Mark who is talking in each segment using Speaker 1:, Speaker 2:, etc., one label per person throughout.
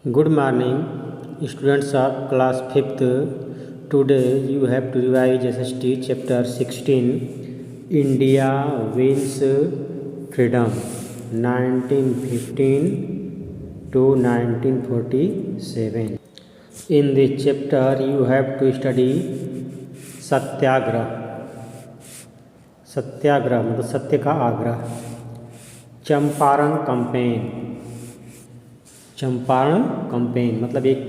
Speaker 1: Good morning, students of class 5th. Today you have to revise SST chapter 16. India wins freedom 1915 to 1947. In this chapter you have to study सत्याग्रह. सत्याग्रह मतलब सत्य का आग्रह. Champaran campaign. Champaran campaign मतलब एक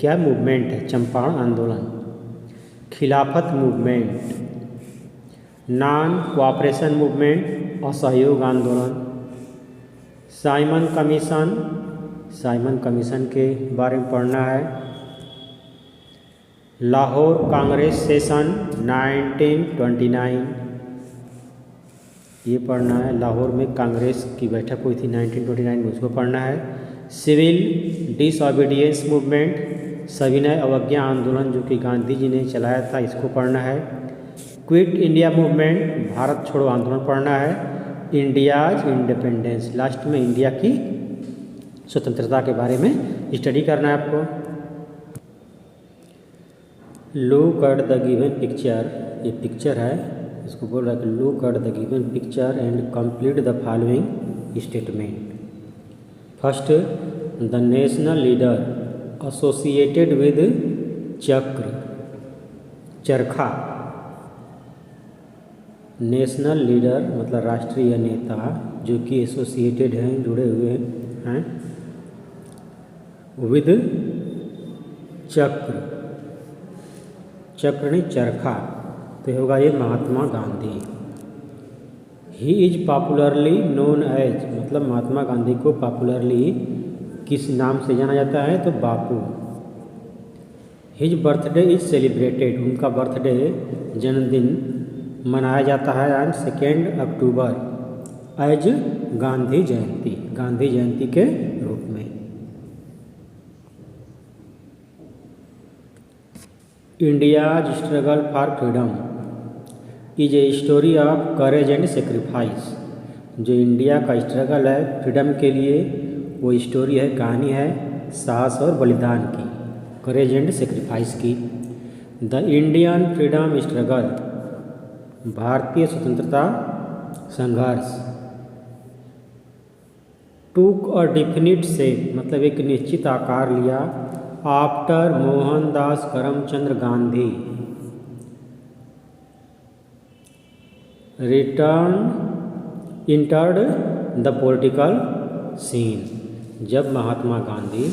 Speaker 1: क्या movement है, चंपारण आंदोलन. खिलाफत मूवमेंट, नॉन कोऑपरेशन मूवमेंट, असहयोग आंदोलन. साइमन कमीशन, साइमन कमीशन के बारे में पढ़ना है. लाहौर कांग्रेस सेशन 1929 ये पढ़ना है. लाहौर में कांग्रेस की बैठक हुई थी 1929 में, उसको पढ़ना है. सिविल डिसओबीडियंस मूवमेंट, सविनय अवज्ञा आंदोलन जो कि गांधी जी ने चलाया था, इसको पढ़ना है. क्विट इंडिया मूवमेंट, भारत छोड़ो आंदोलन पढ़ना है. इंडियाज इंडिपेंडेंस, लास्ट में इंडिया की स्वतंत्रता के बारे में स्टडी करना है आपको. Look at the given picture, ये पिक्चर है, इसको बोल रहा है कि look at the given picture and complete the following statement. First, the national leader associated with चक्र, चरखा. नेशनल लीडर मतलब राष्ट्रीय नेता जो कि एसोसिएटेड हैं, जुड़े हुए हैं विद चक्र. चक्र नहीं, चरखा, तो होगा ये Mahatma Gandhi. He is popularly known as मतलब महात्मा गांधी को पॉपुलरली किस नाम से जाना जाता है, तो बापू. हिज बर्थडे इज सेलिब्रेटेड, उनका बर्थडे जन्मदिन मनाया जाता है ऑन 2 अक्टूबर एज गांधी जयंती, गांधी जयंती के रूप में. India's struggle for freedom is a story of courage and sacrifice. जो इंडिया का स्ट्रगल है फ्रीडम के लिए, वो स्टोरी है, कहानी है साहस और बलिदान की, करेज एंड सेक्रीफाइस की. द इंडियन फ्रीडम स्ट्रगल, भारतीय स्वतंत्रता संघर्ष. टूक अ डिफिनिट शेप मतलब एक निश्चित आकार लिया after Mohandas Karamchand Gandhi entered the political scene. जब महात्मा गांधी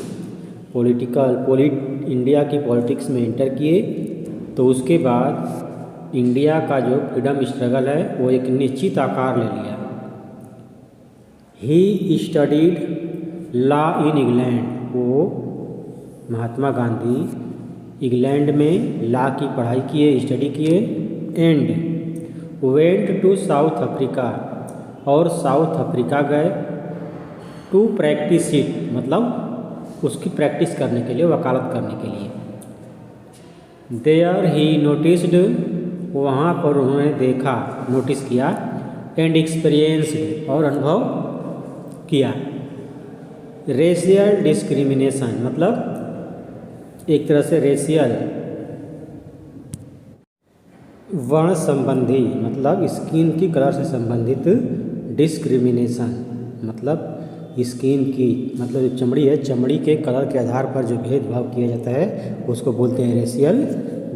Speaker 1: इंडिया की पॉलिटिक्स में इंटर किए, तो उसके बाद इंडिया का जो फ्रीडम स्ट्रगल है वो एक निश्चित आकार ले लिया. He studied law in England, वो महात्मा गांधी इंग्लैंड में लॉ की पढ़ाई किए, स्टडी किए. And went to South Africa, और साउथ अफ्रीका गए. टू प्रैक्टिस इट मतलब उसकी प्रैक्टिस करने के लिए, वकालत करने के लिए. देयर ही नोटिस्ड, वहाँ पर उन्होंने देखा, नोटिस किया. एंड एक्सपीरियंस्ड, और अनुभव किया. रेशियल डिस्क्रिमिनेशन मतलब एक तरह से रेशियल वर्ण संबंधी मतलब स्किन की कलर से संबंधित. डिस्क्रिमिनेशन मतलब स्किन की मतलब जो चमड़ी है, चमड़ी के कलर के आधार पर जो भेदभाव किया जाता है उसको बोलते हैं racial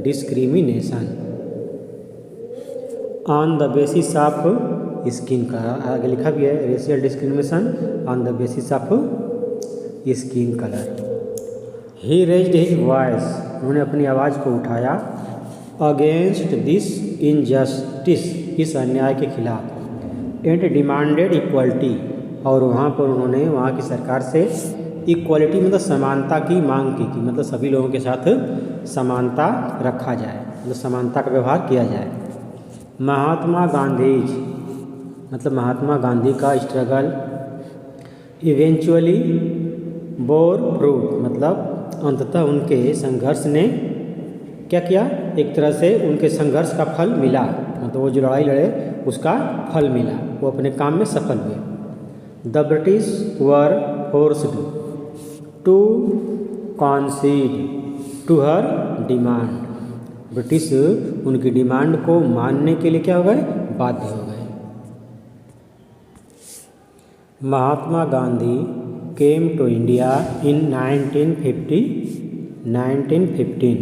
Speaker 1: discrimination. On the basis of skin का आगे लिखा भी है, racial discrimination on the basis of skin colour. He raised his voice, उन्होंने अपनी आवाज़ को उठाया. अगेंस्ट दिस इनजस्टिस, इस अन्याय के खिलाफ. एंड डिमांडेड इक्वलिटी, और वहाँ पर उन्होंने वहाँ की सरकार से इक्वलिटी मतलब समानता की मांग की मतलब सभी लोगों के साथ समानता रखा जाए, मतलब समानता का व्यवहार किया जाए. महात्मा गांधी मतलब महात्मा गांधी का स्ट्रगल इवेंचुअली बोर फ्रूट मतलब अंततः उनके संघर्ष ने क्या किया, एक तरह से उनके संघर्ष का फल मिला, मतलब वो जो लड़ाई लड़े उसका फल मिला, वो अपने काम में सफल हुए. The British were forced to concede to her demand. British उनकी डिमांड को मानने के लिए क्या हो गए, बाध्य हो गए। Mahatma Gandhi came to India in 1915।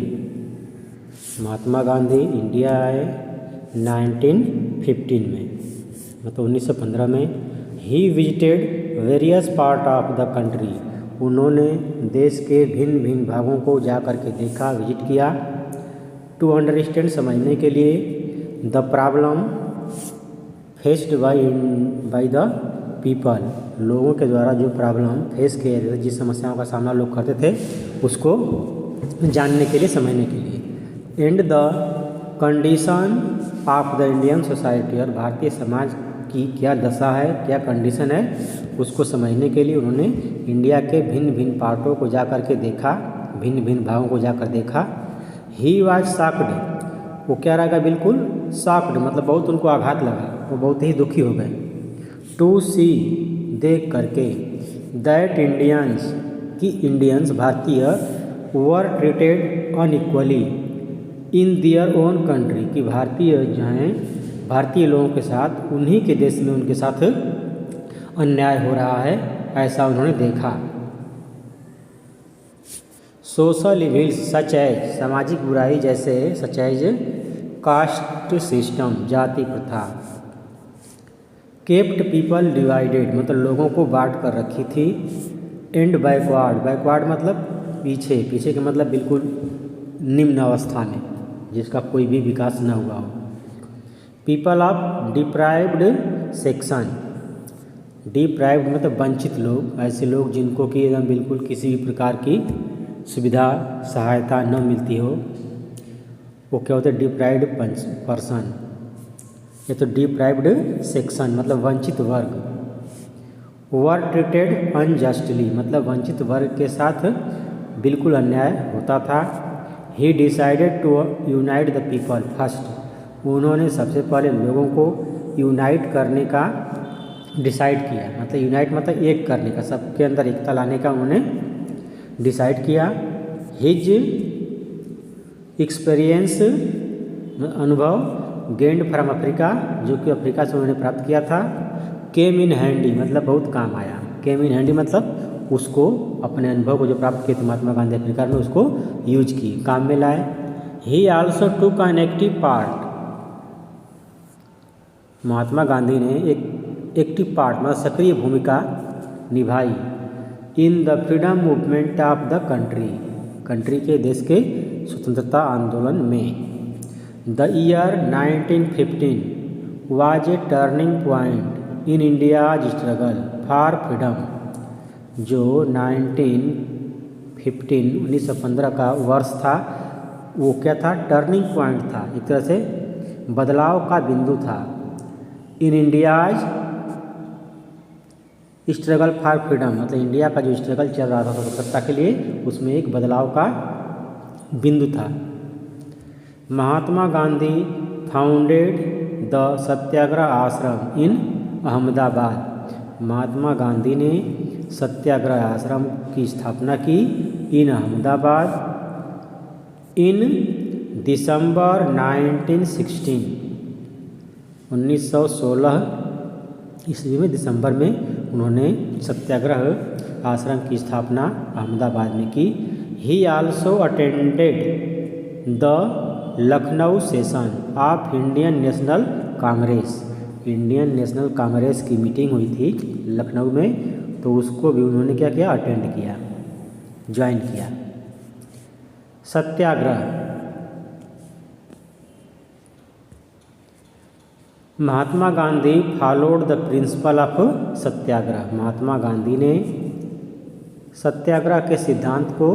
Speaker 1: Mahatma Gandhi India आए 1915 में, मतलब 1915 में। He visited various part of the country. उन्होंने देश के भिन्न भिन्न भागों को जा कर के देखा, विजिट किया। टू अंडरस्टैंड, समझने के लिए। The problem faced by the people, लोगों के द्वारा जो प्रॉब्लम फेस किए जाते थे, जिस समस्याओं का सामना लोग करते थे, उसको जानने के लिए, समझने के लिए। And the condition of the Indian society, और भारतीय समाज की क्या दशा है, क्या कंडीशन है, उसको समझने के लिए उन्होंने इंडिया के भिन्न भिन्न पार्टों को जा कर के देखा, भिन्न भिन्न भागों को जाकर देखा। ही वाज शॉक्ड, वो क्या रहा, बिल्कुल शॉक्ड, मतलब बहुत उनको आघात लगा, वो बहुत ही दुखी हो गए। टू सी, देख करके। दैट इंडियंस, कि इंडियंस भारतीय were treated unequally in their own country, कि भारतीय जो हैं, भारतीय लोगों के साथ, उन्हीं के देश में उनके साथ अन्याय हो रहा है, ऐसा उन्होंने देखा। सोशल इविल्स सच एज, सामाजिक बुराई जैसे, सच एज कास्ट सिस्टम, जाति प्रथा। केप्ट पीपल डिवाइडेड, मतलब लोगों को बांट कर रखी थी। एंड बैकवर्ड, बैकवर्ड मतलब पीछे, पीछे का मतलब बिल्कुल निम्न अवस्था में, जिसका कोई भी विकास न हुआ हो। People of deprived section, deprived मतलब वंचित लोग, ऐसे लोग जिनको कि एकदम बिल्कुल किसी भी प्रकार की सुविधा सहायता न मिलती हो, वो क्या होते हैं, डिप्राइव्ड पर्सन। ये तो डिप्राइव्ड सेक्शन मतलब वंचित वर्ग। वर ट्रीटेड अनजस्टली, मतलब वंचित वर्ग के साथ बिल्कुल अन्याय होता था। He decided to unite the people first, उन्होंने सबसे पहले लोगों को यूनाइट करने का डिसाइड किया, मतलब यूनाइट मतलब एक करने का, सबके अंदर एकता लाने का उन्होंने डिसाइड किया। हिज एक्सपीरियंस, अनुभव, गेंड फ्रॉम अफ्रीका, जो कि अफ्रीका से उन्होंने प्राप्त किया था। केम इन हैंडी, मतलब बहुत काम आया। केम इन हैंडी मतलब उसको, अपने अनुभव को जो प्राप्त किए थे महात्मा गांधी अफ्रीका में, उसको यूज की, काम में लाए। ही आल्सो टूक एन एक्टिव पार्ट, महात्मा गांधी ने एक एक्टिव पार्ट मतलब सक्रिय भूमिका निभाई। In the freedom movement of the country, country के, देश के स्वतंत्रता आंदोलन में। The year 1915 was a turning point in India's struggle for freedom, जो 1915 का वर्ष था, वो क्या था, टर्निंग पॉइंट था, एक तरह से बदलाव का बिंदु था। In India's struggle for freedom, मतलब इंडिया का जो स्ट्रगल चल रहा था स्वतंत्रता के लिए, उसमें एक बदलाव का बिंदु था। महात्मा गांधी फाउंडेड द सत्याग्रह आश्रम इन अहमदाबाद, महात्मा गांधी ने सत्याग्रह आश्रम की स्थापना की इन अहमदाबाद। इन दिसंबर 1916 ईस्वी में, दिसंबर में उन्होंने सत्याग्रह आश्रम की स्थापना अहमदाबाद में की। ही also attended the Lucknow session of Indian National Congress, Indian National Congress की मीटिंग हुई थी लखनऊ में, तो उसको भी उन्होंने क्या किया, अटेंड किया, ज्वाइन किया। Satyagraha, Mahatma Gandhi followed the principle of satyagraha, Mahatma Gandhi ने सत्याग्रह के सिद्धांत को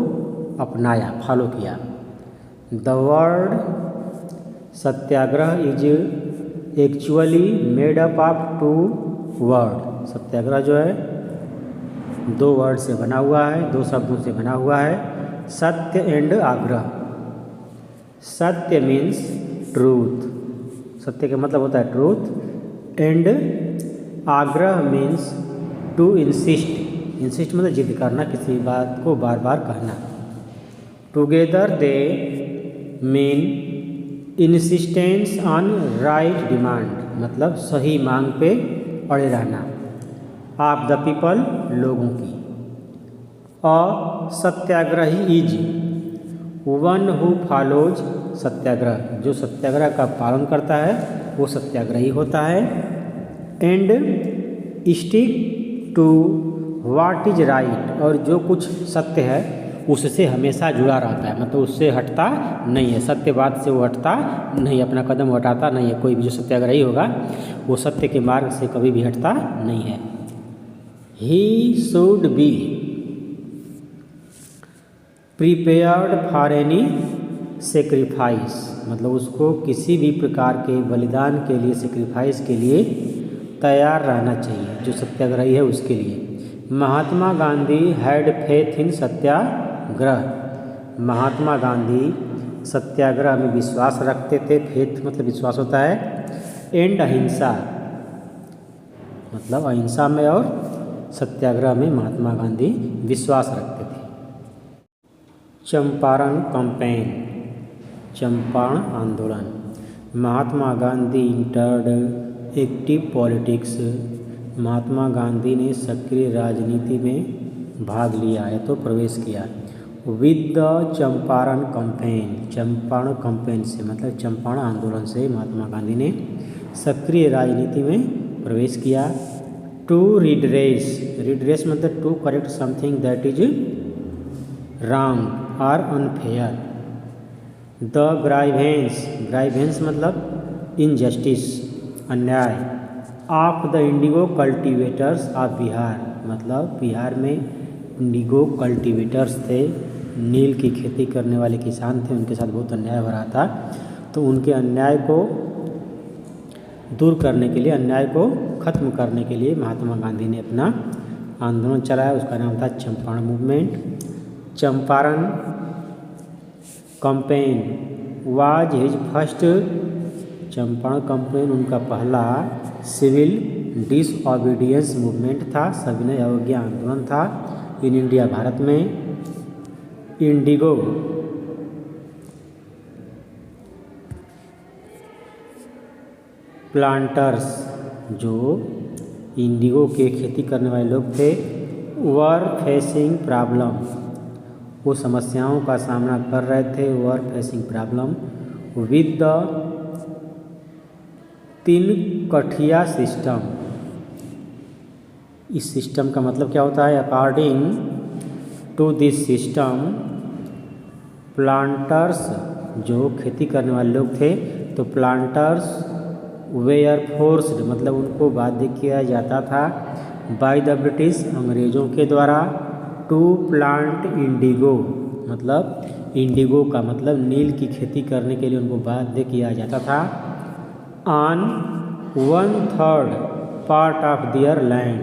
Speaker 1: अपनाया, फॉलो किया। The word satyagraha is actually made up of 2 word, satyagraha जो है 2 वर्ड से बना हुआ है, 2 शब्दों से बना हुआ है। सत्य एंड आग्रह, सत्य मीन्स ट्रूथ, सत्य का मतलब होता है ट्रूथ, एंड आग्रह मीन्स टू इंसिस्ट, इंसिस्ट मतलब जिद करना, किसी बात को बार बार कहना। Together they mean insistence on right demand, मतलब सही मांग पे अड़े रहना। ऑफ द पीपल, लोगों की। अ सत्याग्रही इज वन हु फॉलोज, सत्याग्रह, जो सत्याग्रह का पालन करता है वो सत्याग्रही होता है। And stick to what is right, और जो कुछ सत्य है उससे हमेशा जुड़ा रहता है, मतलब उससे हटता नहीं है, सत्य बात से वो हटता नहीं, अपना कदम हटाता नहीं है। कोई भी जो सत्याग्रही होगा वो सत्य के मार्ग से कभी भी हटता नहीं है। He should be prepared for any sacrifice, मतलब उसको किसी भी प्रकार के बलिदान के लिए, सेक्रीफाइस के लिए तैयार रहना चाहिए, जो सत्याग्रही है उसके लिए। Mahatma Gandhi had faith in सत्याग्रह, महात्मा गांधी सत्याग्रह में विश्वास रखते थे। फेथ मतलब विश्वास होता है। एंड अहिंसा, मतलब अहिंसा में और सत्याग्रह में महात्मा गांधी विश्वास रखते थे। चंपारण कैंपेन, चंपारण आंदोलन। Mahatma Gandhi entered active politics, महात्मा गांधी ने सक्रिय राजनीति में भाग लिया है तो प्रवेश किया। With the Champaran campaign, Champaran campaign से मतलब चंपारण आंदोलन से महात्मा गांधी ने सक्रिय राजनीति में प्रवेश किया। टू रिड्रेस, रिड्रेस मतलब to correct something that is wrong or unfair. The grievance, grievance मतलब इनजस्टिस, अन्याय। Of the indigo cultivators of Bihar, मतलब बिहार में इंडिगो कल्टीवेटर्स थे, नील की खेती करने वाले किसान थे, उनके साथ बहुत अन्याय हो रहा था। तो उनके अन्याय को दूर करने के लिए, अन्याय को खत्म करने के लिए महात्मा गांधी ने अपना आंदोलन चलाया, उसका नाम था Champaran movement. Champaran campaign was his first, Champaran campaign उनका पहला सिविल डिसओबीडियंस मूवमेंट था, सविनय अवज्ञा आंदोलन था इन इंडिया, भारत में। इंडिगो प्लांटर्स, जो इंडिगो के खेती करने वाले लोग थे, वर फेसिंग प्रॉब्लम, वो समस्याओं का सामना कर रहे थे, were facing problem with the तीन कठिया सिस्टम। इस सिस्टम का मतलब क्या होता है? According to this system planters, जो खेती करने वाले लोग थे, तो प्लांटर्स वेयर फोर्स्ड, मतलब उनको बाध्य किया जाता था बाय द ब्रिटिश, अंग्रेज़ों के द्वारा, टू प्लांट इंडिगो, मतलब इंडिगो का मतलब नील की खेती करने के लिए उनको बाध्य किया जाता था। On 1/3 part of their land,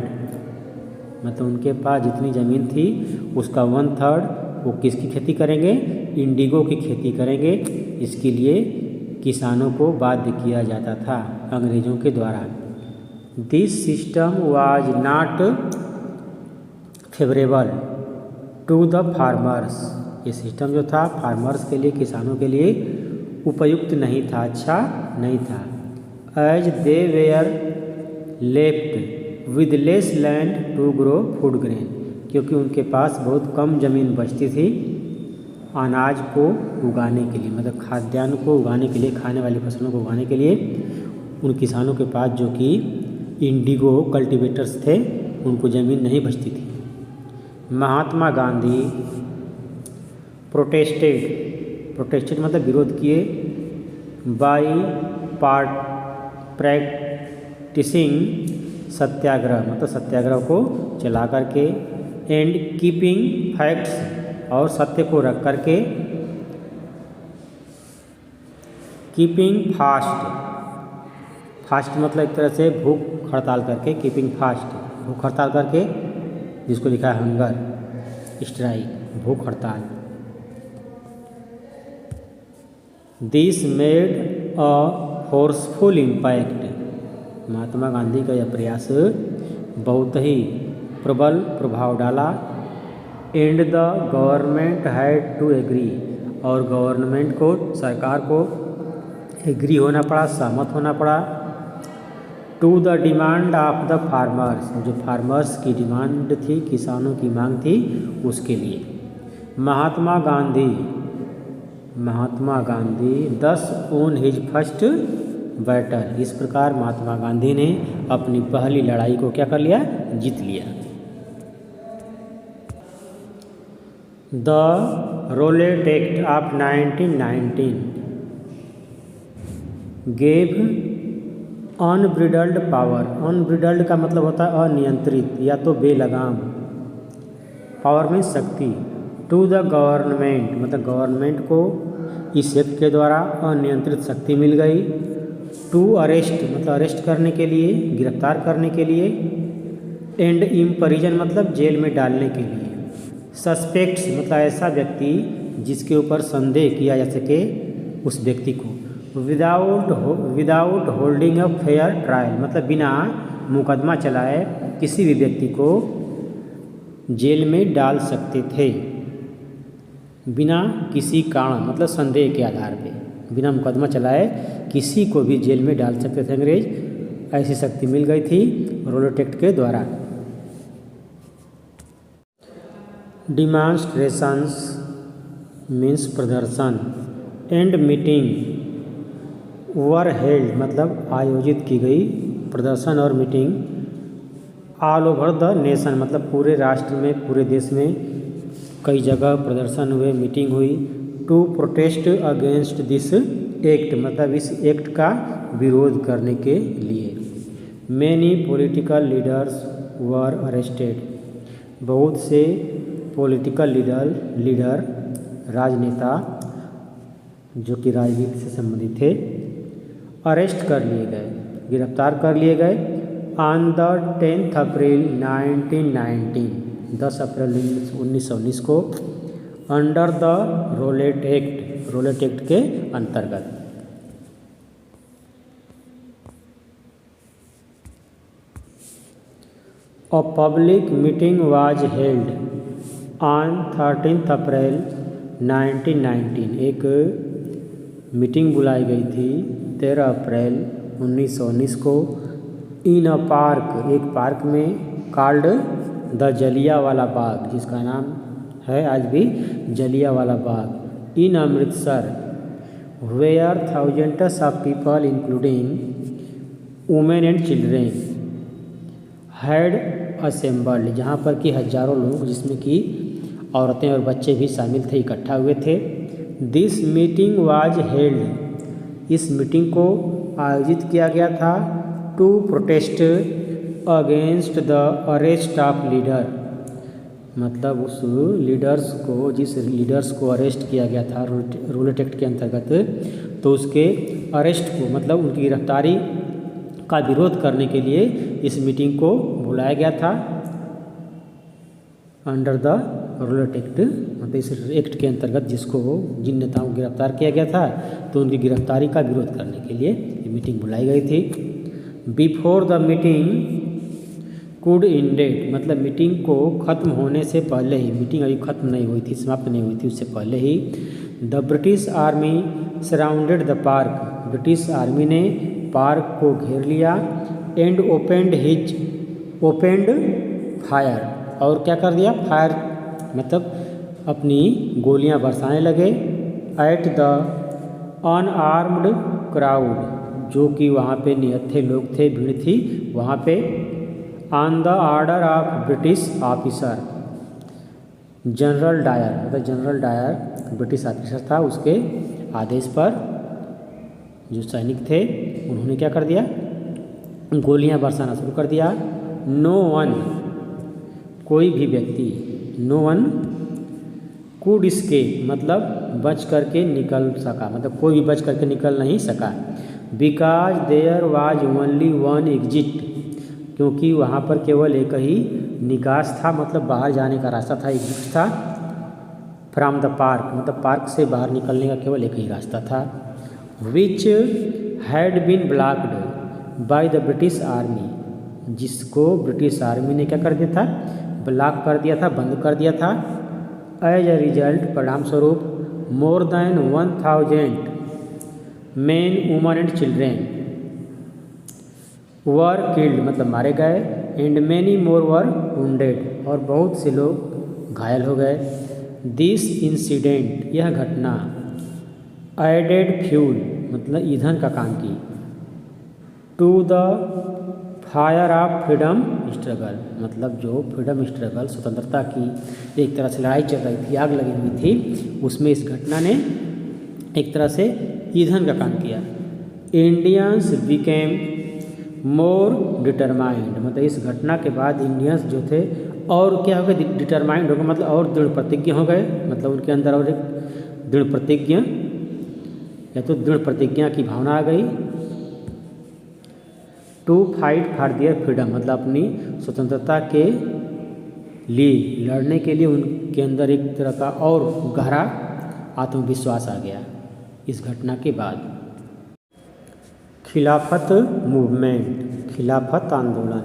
Speaker 1: मतलब उनके पास जितनी ज़मीन थी उसका 1/3 वो किसकी खेती करेंगे? इंडिगो की खेती करेंगे। इसके लिए किसानों को बाध्य किया जाता था अंग्रेज़ों के द्वारा। This system was not favourable to the farmers, ये सिस्टम जो था फार्मर्स के लिए, किसानों के लिए उपयुक्त नहीं था, अच्छा नहीं था। As they were left with less land to grow food grain, क्योंकि उनके पास बहुत कम ज़मीन बचती थी अनाज को उगाने के लिए, मतलब खाद्यान्न को उगाने के लिए, खाने वाली फसलों को उगाने के लिए उन किसानों के पास, जो कि इंडिगो कल्टीवेटर्स थे, उनको ज़मीन नहीं बचती थी। महात्मा गांधी प्रोटेस्टेड मतलब विरोध किए, बाई प्रैक्टिसिंग सत्याग्रह, मतलब सत्याग्रह को चला करके, एंड कीपिंग फैक्ट्स, और सत्य को रख करके, कीपिंग फास्ट मतलब एक तरह से भूख हड़ताल करके, कीपिंग फास्ट भूख हड़ताल करके, जिसको लिखा है हंगर स्ट्राइक, भूख हड़ताल। This made a forceful impact, Mahatma Gandhi का यह प्रयास बहुत ही प्रबल प्रभाव डाला। And the government had to agree, और गवर्नमेंट को, सरकार को एग्री होना पड़ा, सहमत होना पड़ा। To the demand of the farmers, जो फार्मर्स की डिमांड थी, किसानों की मांग थी, उसके लिए। महात्मा गांधी दस ऑन हिज फर्स्ट बैटल, इस प्रकार महात्मा गांधी ने अपनी पहली लड़ाई को क्या कर लिया, जीत लिया। The Rowlatt Act of 1919 gave unbridled power, unbridled का मतलब होता है अनियंत्रित या तो बेलगाम, पावर में शक्ति। टू द गवर्नमेंट मतलब गवर्नमेंट को इस एक्ट के द्वारा अनियंत्रित शक्ति मिल गई। टू अरेस्ट मतलब अरेस्ट करने के लिए, गिरफ्तार करने के लिए। एंड इम्प्रिजन मतलब जेल में डालने के लिए। सस्पेक्ट्स मतलब ऐसा व्यक्ति जिसके ऊपर संदेह किया जा सके उस व्यक्ति को। Without holding a fair trial मतलब बिना मुकदमा चलाए किसी भी व्यक्ति को जेल में डाल सकते थे, बिना किसी कारण मतलब संदेह के आधार पे, बिना मुकदमा चलाए किसी को भी जेल में डाल सकते थे अंग्रेज। ऐसी शक्ति मिल गई थी रोलेट एक्ट के द्वारा। डिमॉन्स्ट्रेशंस मीन्स प्रदर्शन। एंड मीटिंग वर हेल्ड मतलब आयोजित की गई, प्रदर्शन और meeting. All over the nation मतलब पूरे राष्ट्र में, पूरे देश में कई जगह प्रदर्शन हुए, मीटिंग हुई। To protest against this act मतलब इस एक्ट का विरोध करने के लिए। Many political leaders were arrested, बहुत से पॉलिटिकल लीडर राजनेता जो कि राजनीति से संबंधित थे अरेस्ट कर लिए गए, गिरफ्तार कर लिए गए। ऑन द 10 अप्रैल 1919 10 अप्रैल 1919 को अंडर द रोलेट एक्ट के अंतर्गत। A public meeting was held on 13 अप्रैल 1919 एक मीटिंग बुलाई गई थी 13 अप्रैल 1919 को। इन अ पार्क एक पार्क में, कॉल्ड द जलियांवाला बाग जिसका नाम है आज भी Jallianwala Bagh, in Amritsar. Where thousands of people including women and children had assembled, जहाँ पर कि हजारों लोग जिसमें कि औरतें और बच्चे भी शामिल थे, इकट्ठा हुए थे। दिस मीटिंग वाज हेल्ड, इस मीटिंग को आयोजित किया गया था। To protest against the arrest of leader मतलब उस लीडर्स को, जिस लीडर्स को अरेस्ट किया गया था रोलेट एक्ट के अंतर्गत, तो उसके अरेस्ट को मतलब उनकी गिरफ्तारी का विरोध करने के लिए इस मीटिंग को बुलाया गया था अंडर द रोलेट एक्ट मतलब इस एक्ट के अंतर्गत, जिसको जिन नेताओं को गिरफ्तार किया गया था तो उनकी गिरफ्तारी का विरोध करने के लिए ये मीटिंग बुलाई गई थी। Before the meeting could ended मतलब मीटिंग को ख़त्म होने से पहले ही, मीटिंग अभी ख़त्म नहीं हुई थी, समाप्त नहीं हुई थी, उससे पहले ही the British army surrounded the park, British army ने पार्क को घेर लिया। एंड ओपेंड फायर और क्या कर दिया, फायर मतलब अपनी गोलियां बरसाने लगे। एट द अनआर्म्ड क्राउड जो कि वहाँ पे निहत्थे लोग थे, भीड़ थी वहाँ पे। On the order of British officer General Dyer मतलब जनरल डायर ब्रिटिश ऑफिसर था, उसके आदेश पर जो सैनिक थे उन्होंने क्या कर दिया, गोलियां बरसाना शुरू कर दिया। नो वन कोई भी व्यक्ति, नो वन कुड escape मतलब बच करके निकल सका, मतलब कोई भी बच करके निकल नहीं सका। Because there was only one exit क्योंकि वहाँ पर केवल एक ही निकास था, मतलब बाहर जाने का रास्ता था, एग्जिट था। फ्रॉम द पार्क मतलब पार्क से बाहर निकलने का केवल एक ही रास्ता था। Which had been blocked by the British army जिसको ब्रिटिश आर्मी ने क्या कर दिया था, ब्लॉक कर दिया था, बंद कर दिया था। एज ए रिजल्ट, परिणाम स्वरूप, more than 1000 main, woman and children were killed, मतलब मारे गए, and many more were wounded, और बहुत से लोग घायल हो गए। दिस इंसिडेंट, यह घटना, एडेड फ्यूल, मतलब ईंधन का काम की, to the fire of freedom struggle, मतलब जो फ्रीडम स्ट्रगल, स्वतंत्रता की एक तरह से लड़ाई चल रही थी, आग लगी हुई थी, उसमें इस घटना ने एक तरह से ईंधन का काम किया। इंडियंस बिकेम मोर डिटरमाइंड, मतलब इस घटना के बाद इंडियंस जो थे और क्या हो गए, डिटरमाइंड हो गए, मतलब और दृढ़ प्रतिज्ञ हो गए, मतलब उनके अंदर और एक दृढ़ प्रतिज्ञा या तो दृढ़ प्रतिज्ञा की भावना आ गई। To fight for their freedom, मतलब अपनी स्वतंत्रता के लिए लड़ने के लिए उनके अंदर एक तरह का और गहरा आत्मविश्वास आ गया इस घटना के बाद। खिलाफत मूवमेंट, खिलाफत आंदोलन।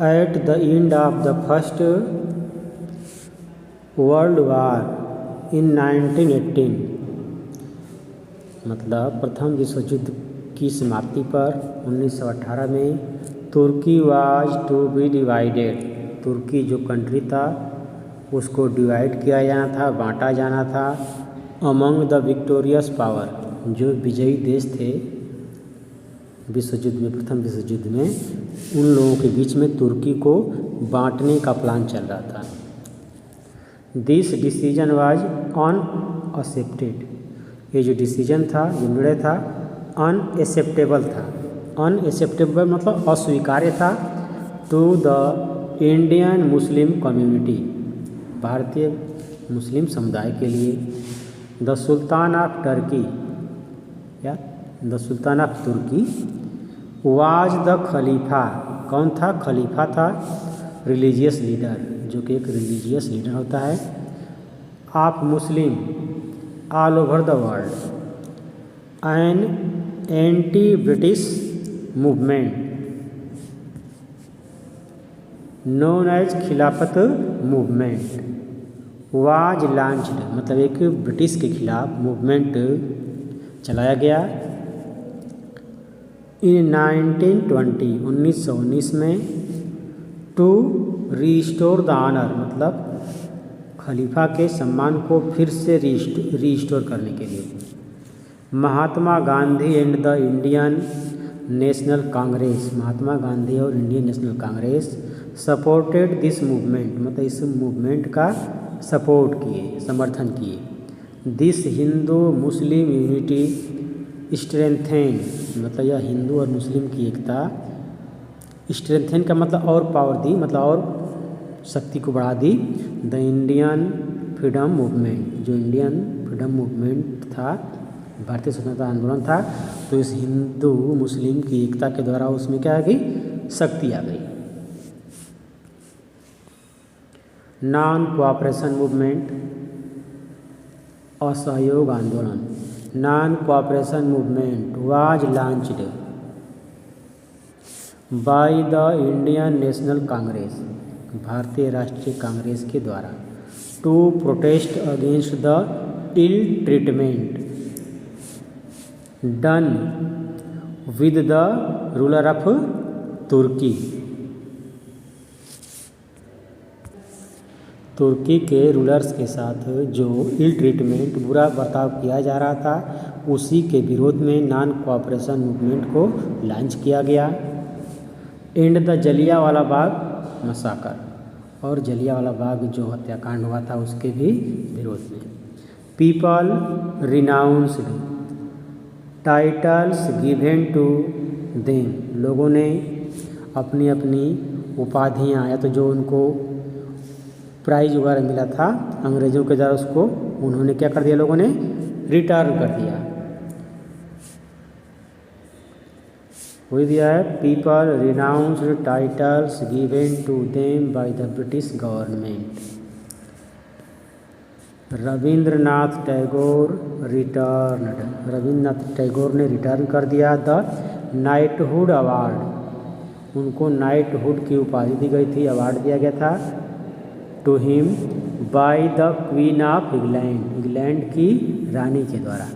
Speaker 1: At the end of the first world war in 1918, मतलब प्रथम विश्व युद्ध की समाप्ति पर 1918 में, तुर्की वाज टू बी डिवाइडेड, तुर्की जो कंट्री था उसको डिवाइड किया जाना था, बांटा जाना था, अमंग द विक्टोरियस पावर, जो विजयी देश थे विश्व युद्ध में, प्रथम विश्व युद्ध में, उन लोगों के बीच में तुर्की को बांटने का प्लान चल रहा था। दिस डिसीजन वाज अनएक्सेप्टेड, ये जो डिसीजन था, जो निर्णय था, अनएक्सेप्टेबल था। अनएक्सेप्टेबल मतलब अस्वीकार्य था। To the Indian Muslim community, भारतीय मुस्लिम समुदाय के लिए। द सुल्तान ऑफ टर्की, या the sultan of Turkey, was the khalifa, कौन था, खलीफा था, रिलीजियस लीडर, जो कि एक रिलीजियस लीडर होता है, of Muslim all over the world, an anti British movement known as Khilafat movement was launched, मतलब एक ब्रिटिश के खिलाफ मूवमेंट चलाया गया। इन 1919 में, टू रीस्टोर द ऑनर, मतलब खलीफा के सम्मान को फिर से रीस्टोर करने के लिए। Mahatma Gandhi and the Indian National Congress, Mahatma Gandhi और Indian National Congress supported this movement, मतलब इस मूवमेंट का सपोर्ट किए, समर्थन किए। This Hindu Muslim unity strengthen, मतलब यह हिंदू और मुस्लिम की एकता, स्ट्रेंथेन का मतलब और पावर दी, मतलब और शक्ति को बढ़ा दी। द इंडियन फ्रीडम मूवमेंट, जो इंडियन फ्रीडम मूवमेंट था, भारतीय स्वतंत्रता आंदोलन था, तो इस हिंदू मुस्लिम की एकता के द्वारा उसमें क्या आ गई, शक्ति आ गई। नॉन कोऑपरेशन मूवमेंट, असहयोग आंदोलन। Non cooperation movement was launched by the Indian National Congress, भारतीय राष्ट्रीय कांग्रेस के द्वारा, to protest against the ill treatment done with the ruler of Turkey, तुर्की के रूलर्स के साथ जो इल ट्रीटमेंट, बुरा बर्ताव किया जा रहा था, उसी के विरोध में नॉन कोऑपरेशन मूवमेंट को लॉन्च किया गया। And the Jallianwala Bagh massacre, और जलियांवाला बाग जो हत्याकांड हुआ था उसके भी विरोध में। People renounced titles given to them, लोगों ने अपनी अपनी उपाधियाँ या तो जो उनको प्राइज वगैरह मिला था अंग्रेज़ों के द्वारा, उसको उन्होंने क्या कर दिया, लोगों ने रिटर्न कर दिया। वही दिया है, people renounced titles given to them by the British government. Rabindranath Tagore returned, Rabindranath Tagore ने रिटर्न कर दिया द नाइटहुड अवार्ड, उनको नाइटहुड की उपाधि दी गई थी, अवार्ड दिया गया था to him by the queen of England, England की रानी के द्वारा।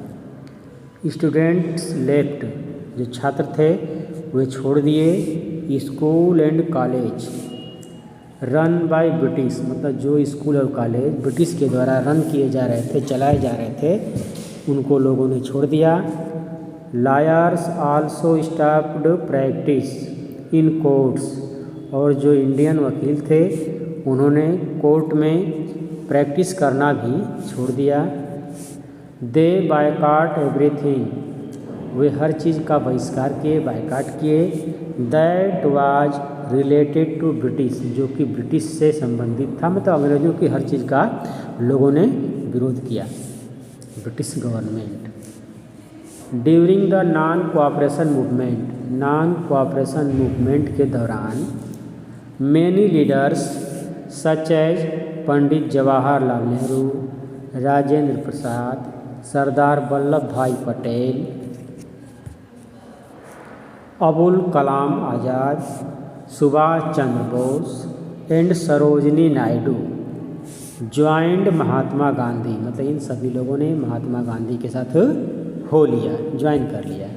Speaker 1: स्टूडेंट्स लेफ्ट, जो छात्र थे वे छोड़ दिए school and college run by British, मतलब जो स्कूल और कॉलेज ब्रिटिश के द्वारा रन किए जा रहे थे, चलाए जा रहे थे, उनको लोगों ने छोड़ दिया। Lawyers also stopped practice in courts, और जो इंडियन वकील थे उन्होंने कोर्ट में प्रैक्टिस करना भी छोड़ दिया। दे बायकॉट एवरीथिंग, वे हर चीज़ का बहिष्कार किए, बायकॉट किए। That was related to British, जो कि ब्रिटिश से संबंधित था, मतलब अंग्रेज़ों की हर चीज़ का लोगों ने विरोध किया, British government. During the non cooperation movement, non cooperation movement के दौरान many leaders such as Pandit Jawaharlal Nehru, Rajendra Prasad, Sardar Vallabh भाई पटेल, अबुल कलाम आज़ाद, सुभाष चंद्र बोस एंड सरोजनी नायडू ज्वाइंड महात्मा गांधी, मतलब इन सभी लोगों ने महात्मा गांधी के साथ हो लिया, ज्वाइन कर लिया।